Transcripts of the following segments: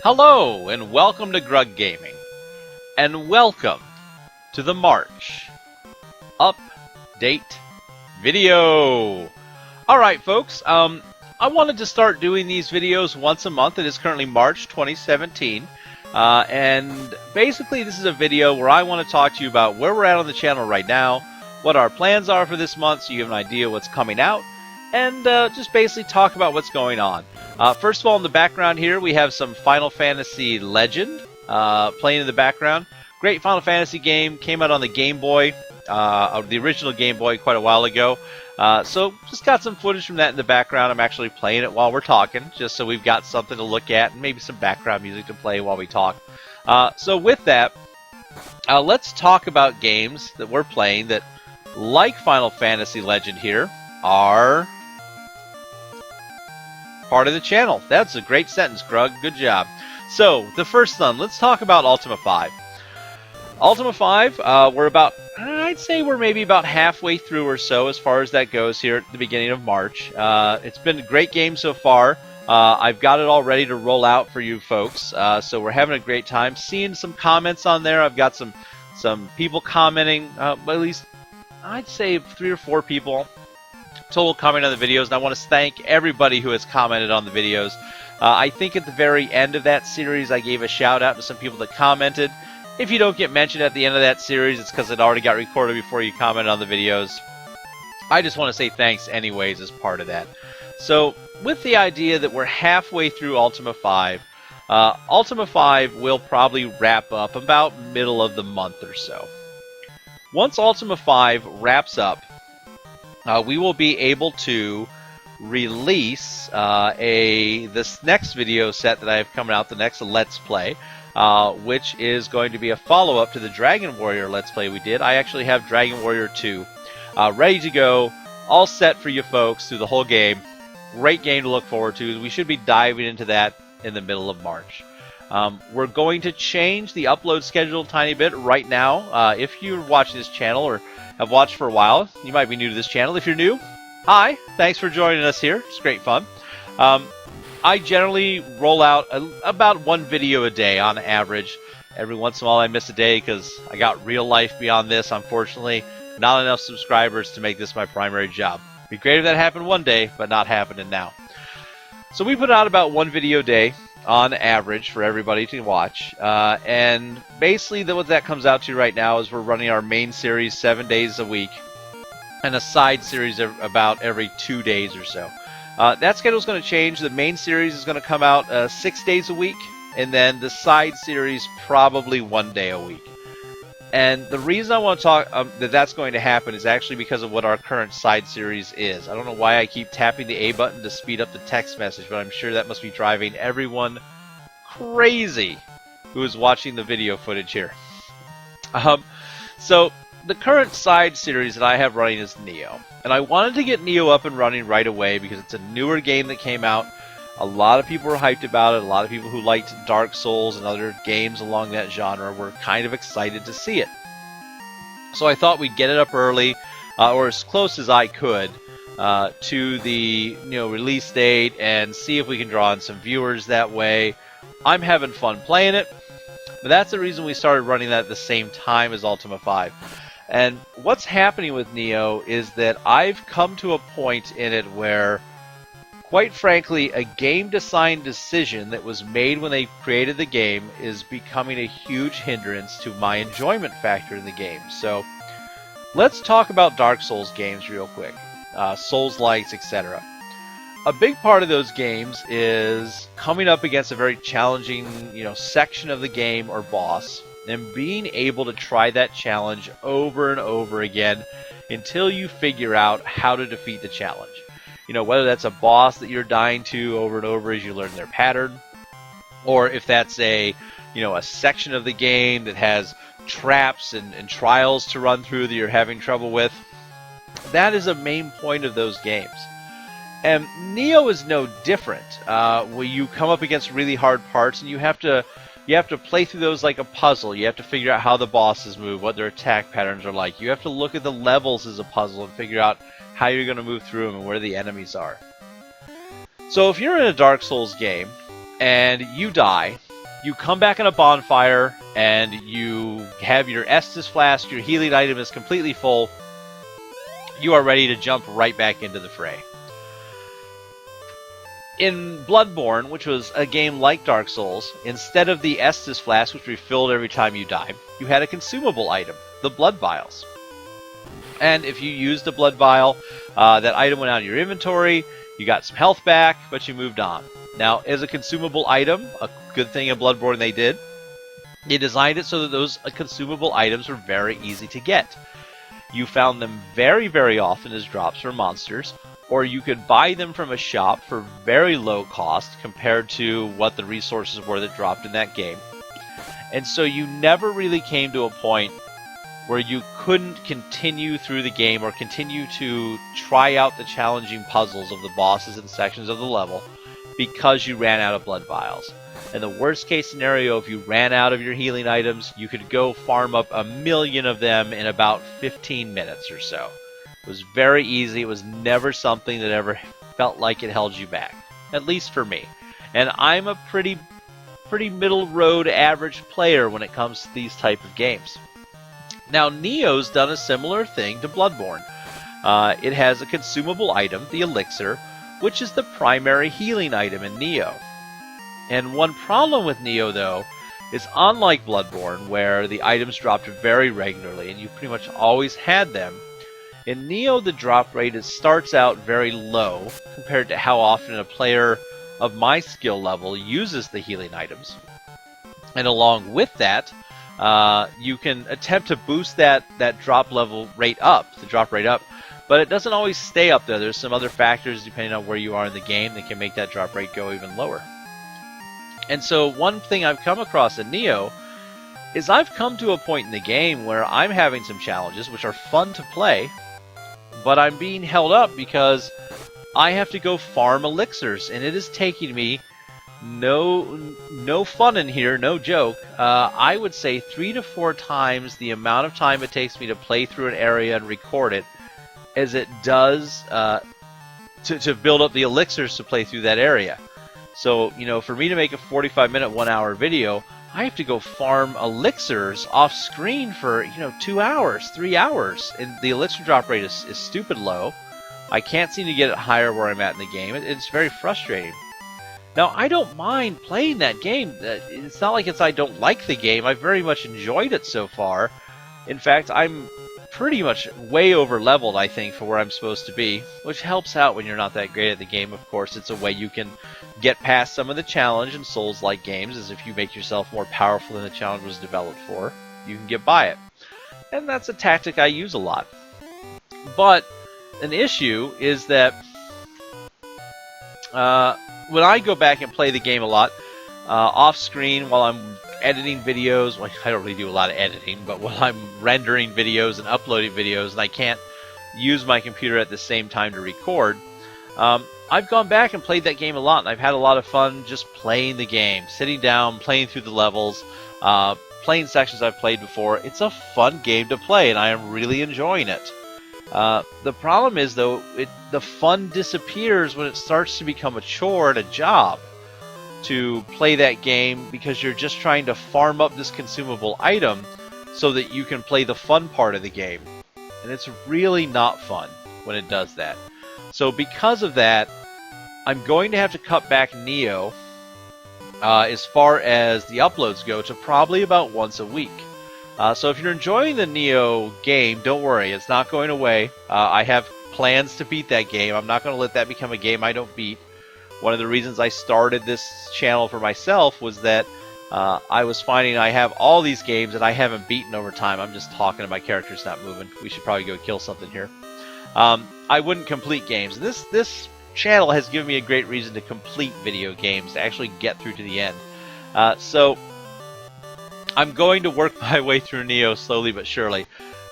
Hello, and welcome to Grug Gaming. And welcome to the March Update video. Alright folks, I wanted to start doing these videos once a month. It is currently March 2017. And basically this is a video where I want to talk to you about where we're at on the channel right now, what our plans are for this month so you have an idea what's coming out, and just basically talk about what's going on. First of all, in the background here, we have some Final Fantasy Legend playing in the background. Great Final Fantasy game, came out on the Game Boy, the original Game Boy quite a while ago. So just got some footage from that in the background. I'm actually playing it while we're talking, just so we've got something to look at and maybe some background music to play while we talk. So with that, let's talk about games that we're playing that, like Final Fantasy Legend here, are part of the channel. That's a great sentence, Grug. Good job. So, the first one, let's talk about Ultima 5. Ultima 5, we're about, I'd say we're maybe about halfway through or so as far as that goes here at the beginning of March. It's been a great game so far. I've got it all ready to roll out for you folks, so we're having a great time. Seeing some comments on there. I've got some people commenting, at least I'd say 3 or 4 people total comment on the videos, and I want to thank everybody who has commented on the videos. I think at the very end of that series I gave a shout out to some people that commented. If you don't get mentioned at the end of that series, it's because it already got recorded before you commented on the videos. I just want to say thanks anyways as part of that. So with the idea that we're halfway through Ultima 5, Ultima 5 will probably wrap up about middle of the month or so. Once Ultima 5 wraps up, we will be able to release this next video set that I have coming out, the next Let's Play, which is going to be a follow-up to the Dragon Warrior Let's Play we did. I actually have Dragon Warrior 2 ready to go, all set for you folks through the whole game. Great game to look forward to. We should be diving into that in the middle of March. We're going to change the upload schedule a tiny bit right now. If you're watching this channel or have watched for a while, you might be new to this channel. If you're new, hi, thanks for joining us here. It's great fun. I generally roll out about 1 video a day on average. Every once in a while I miss a day because I got real life beyond this, unfortunately. Not enough subscribers to make this my primary job. It'd be great if that happened one day, but not happening now. So we put out about 1 video a day on average for everybody to watch, and basically what that comes out to right now is we're running our main series 7 days a week and a side series about every 2 days or so. That schedule is going to change. The main series is going to come out 6 days a week, and then the side series probably 1 day a week. And the reason I want to talk that's going to happen is actually because of what our current side series is. I don't know why I keep tapping the A button to speed up the text message, but I'm sure that must be driving everyone crazy who is watching the video footage here. So the current side series that I have running is Neo. And I wanted to get Neo up and running right away because it's a newer game that came out. A lot of people were hyped about it. A lot of people who liked Dark Souls and other games along that genre were kind of excited to see it. So I thought we'd get it up early, or as close as I could, to the release date and see if we can draw in some viewers that way. I'm having fun playing it, but that's the reason we started running that at the same time as Ultima 5. And what's happening with Neo is that I've come to a point in it where, quite frankly, a game design decision that was made when they created the game is becoming a huge hindrance to my enjoyment factor in the game. So let's talk about Dark Souls games real quick. Souls-likes, etc. A big part of those games is coming up against a very challenging, section of the game or boss, and being able to try that challenge over and over again until you figure out how to defeat the challenge. Whether that's a boss that you're dying to over and over as you learn their pattern, or if that's a section of the game that has traps and trials to run through that you're having trouble with. That is a main point of those games. And Neo is no different. Where you come up against really hard parts and you have to play through those like a puzzle. You have to figure out how the bosses move, what their attack patterns are like. You have to look at the levels as a puzzle and figure out how you're going to move through them and where the enemies are. So if you're in a Dark Souls game, and you die. You come back in a bonfire, and you have your Estus flask, your healing item is completely full. You are ready to jump right back into the fray. In Bloodborne, which was a game like Dark Souls, instead of the Estus flask, which refilled every time you died, you had a consumable item, the blood vials. And if you used a blood vial, that item went out of your inventory, you got some health back, but you moved on. Now, as a consumable item, a good thing in Bloodborne they designed it so that those consumable items were very easy to get. You found them very, very often as drops from monsters, or you could buy them from a shop for very low cost compared to what the resources were that dropped in that game. And so you never really came to a point where you couldn't continue through the game or continue to try out the challenging puzzles of the bosses and sections of the level because you ran out of blood vials. In the worst case scenario, if you ran out of your healing items, you could go farm up 1,000,000 of them in about 15 minutes or so. It was very easy. It was never something that ever felt like it held you back, at least for me. And I'm a pretty middle road average player when it comes to these type of games. Now, Nioh's done a similar thing to Bloodborne. It has a consumable item, the elixir, which is the primary healing item in Nioh. And one problem with Nioh, though, is unlike Bloodborne, where the items dropped very regularly and you pretty much always had them, in Nioh the drop rate starts out very low compared to how often a player of my skill level uses the healing items. And along with that, you can attempt to boost that drop rate up, but it doesn't always stay up there. There's some other factors depending on where you are in the game that can make that drop rate go even lower. And so one thing I've come across in Nioh is I've come to a point in the game where I'm having some challenges which are fun to play, but I'm being held up because I have to go farm elixirs, and it is taking me no fun in here, no joke. I would say 3 to 4 times the amount of time it takes me to play through an area and record it as it does to build up the elixirs to play through that area. So, for me to make a 45-minute, 1-hour video, I have to go farm elixirs off screen for, 2 hours, 3 hours. And the elixir drop rate is stupid low. I can't seem to get it higher where I'm at in the game. It's very frustrating. Now, I don't mind playing that game. It's not like I don't like the game. I very much enjoyed it so far. In fact, I'm pretty much way over leveled, I think, for where I'm supposed to be, which helps out when you're not that great at the game. Of course, it's a way you can get past some of the challenge in Souls-like games, as if you make yourself more powerful than the challenge was developed for, you can get by it. And that's a tactic I use a lot. But an issue is that when I go back and play the game a lot, off-screen while I'm editing videos, well, I don't really do a lot of editing, but while I'm rendering videos and uploading videos and I can't use my computer at the same time to record, I've gone back and played that game a lot, and I've had a lot of fun just playing the game, sitting down, playing through the levels, playing sections I've played before. It's a fun game to play, and I am really enjoying it. The problem is, though, the fun disappears when it starts to become a chore and a job to play that game, because you're just trying to farm up this consumable item so that you can play the fun part of the game. And it's really not fun when it does that. So because of that, I'm going to have to cut back Nioh as far as the uploads go to probably about once a week. So if you're enjoying the Nioh game, don't worry, it's not going away. I have plans to beat that game. I'm not going to let that become a game I don't beat. One of the reasons I started this channel for myself was that I was finding I have all these games that I haven't beaten over time. I'm just talking and my character's not moving. We should probably go kill something here. I wouldn't complete games. This channel has given me a great reason to complete video games, to actually get through to the end. So I'm going to work my way through Nioh slowly but surely.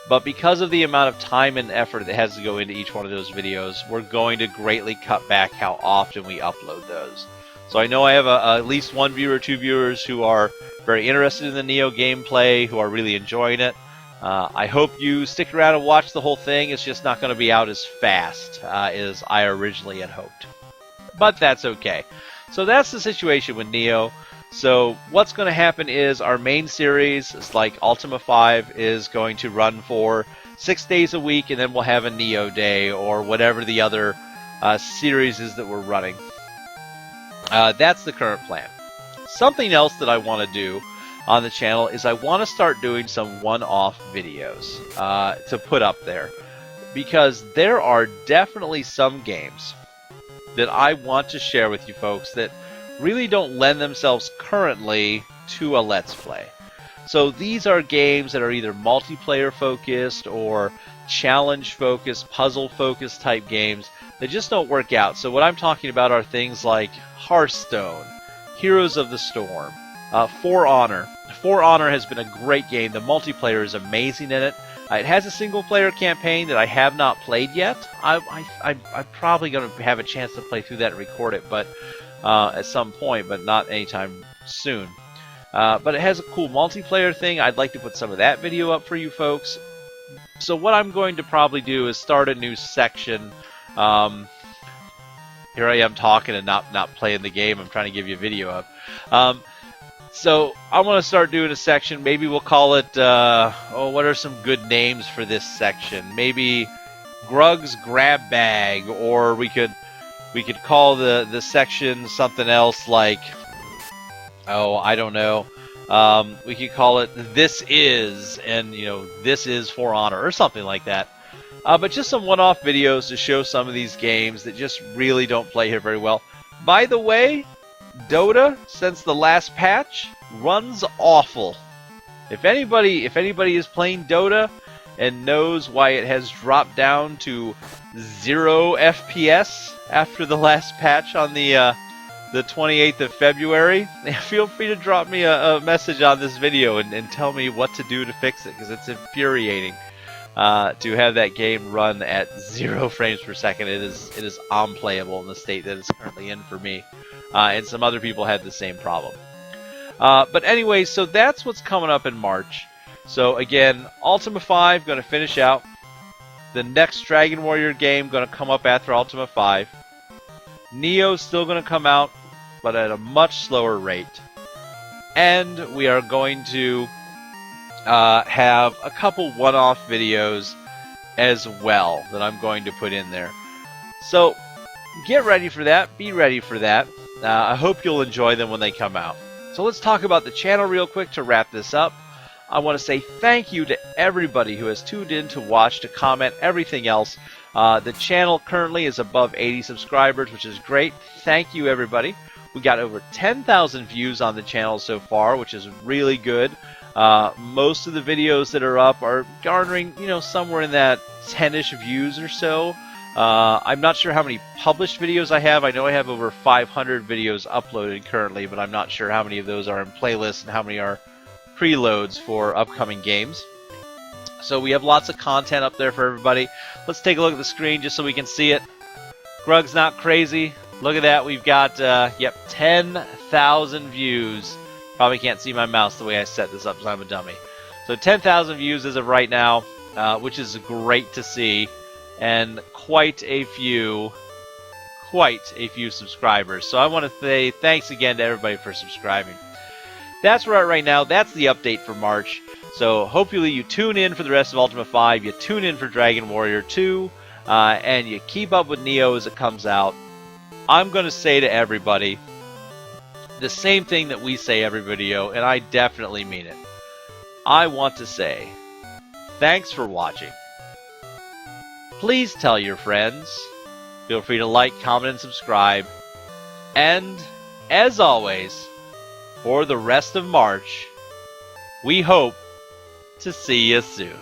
But because of the amount of time and effort that has to go into each one of those videos, we're going to greatly cut back how often we upload those. So I know I have at least 1 viewer, 2 viewers who are very interested in the Nioh gameplay, who are really enjoying it. I hope you stick around and watch the whole thing. It's just not going to be out as fast as I originally had hoped. But that's okay. So that's the situation with Neo. So what's going to happen is our main series, like Ultima 5, is going to run for 6 days a week, and then we'll have a Neo day or whatever the other series is that we're running. That's the current plan. Something else that I want to do on the channel is I want to start doing some one-off videos to put up there, because there are definitely some games that I want to share with you folks that really don't lend themselves currently to a Let's Play. So these are games that are either multiplayer focused or challenge focused, puzzle focused type games that just don't work out. So what I'm talking about are things like Hearthstone, Heroes of the Storm, For Honor. For Honor has been a great game. The multiplayer is amazing in it. It has a single-player campaign that I have not played yet. I'm probably going to have a chance to play through that and record it, but at some point, but not anytime soon. But it has a cool multiplayer thing. I'd like to put some of that video up for you folks. So what I'm going to probably do is start a new section. Here I am talking and not playing the game. I'm trying to give you a video of. So I want to start doing a section. Maybe we'll call it, what are some good names for this section? Maybe Grug's Grab Bag, or we could call the section something else like, I don't know. We could call it This Is, and This Is For Honor, or something like that. But just some one-off videos to show some of these games that just really don't play here very well. By the way, Dota, since the last patch, runs awful. If anybody is playing Dota and knows why it has dropped down to 0 FPS after the last patch on the 28th of February, feel free to drop me a message on this video and tell me what to do to fix it, because it's infuriating to have that game run at 0 frames per second. It is unplayable in the state that it's currently in for me. And some other people had the same problem. But anyway, so that's what's coming up in March. So again, Ultima 5 going to finish out. The next Dragon Warrior game going to come up after Ultima 5. Neo's still going to come out, but at a much slower rate. And we are going to have a couple one-off videos as well that I'm going to put in there. So get ready for that. Be ready for that. I hope you'll enjoy them when they come out. So let's talk about the channel real quick to wrap this up. I want to say thank you to everybody who has tuned in to watch, to comment, everything else. The channel currently is above 80 subscribers, which is great. Thank you, everybody. We got over 10,000 views on the channel so far, which is really good. Most of the videos that are up are garnering, somewhere in that 10-ish views or so. I'm not sure how many published videos I have. I know I have over 500 videos uploaded currently, but I'm not sure how many of those are in playlists and how many are preloads for upcoming games. So we have lots of content up there for everybody. Let's take a look at the screen just so we can see it. Grug's Not Crazy. Look at that. We've got, 10,000 views. Probably can't see my mouse the way I set this up because I'm a dummy. So 10,000 views as of right now, which is great to see. And quite a few subscribers. So I want to say thanks again to everybody for subscribing. That's where we're at right now. That's the update for March. So hopefully you tune in for the rest of Ultima 5, you tune in for Dragon Warrior 2, and you keep up with Neo as it comes out. I'm going to say to everybody the same thing that we say every video, and I definitely mean it. I want to say thanks for watching. Please tell your friends. Feel free to like, comment, and subscribe. And, as always, for the rest of March, we hope to see you soon.